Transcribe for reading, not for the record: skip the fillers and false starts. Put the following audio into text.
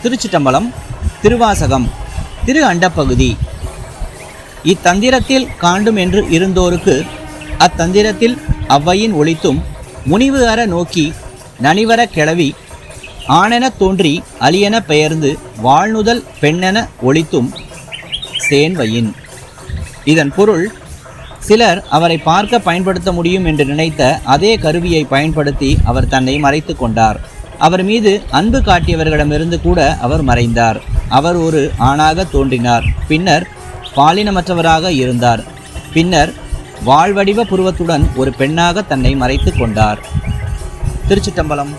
திருச்சிட்டம்பலம். திருவாசகம். திரு அண்டப்பகுதி. இத்தந்திரத்தில் காண்டும் என்று இருந்தோருக்கு அத்தந்திரத்தில் அவ்வையின் ஒளித்தும் முனிவு அற நோக்கி நனிவர கிளவி ஆணென தோன்றி அலியென பெயர்ந்து வாழ்நுதல் பெண்ணென ஒளித்தும் சேன்வையின். இதன் பொருள், சிலர் அவரை பார்க்க பயன்படுத்த முடியும் என்று நினைத்த அதே கருவியை பயன்படுத்தி அவர் தன்னை மறைத்து கொண்டார். அவர் மீது அன்பு காட்டியவர்களிடமிருந்து கூட அவர் மறைந்தார். அவர் ஒரு ஆணாக தோன்றினார், பின்னர் பாலினமற்றவராக இருந்தார், பின்னர் வாழ்வடிவ புருவத்துடன் ஒரு பெண்ணாக தன்னை மறைத்து கொண்டார். திருச்சிட்டம்பலம்.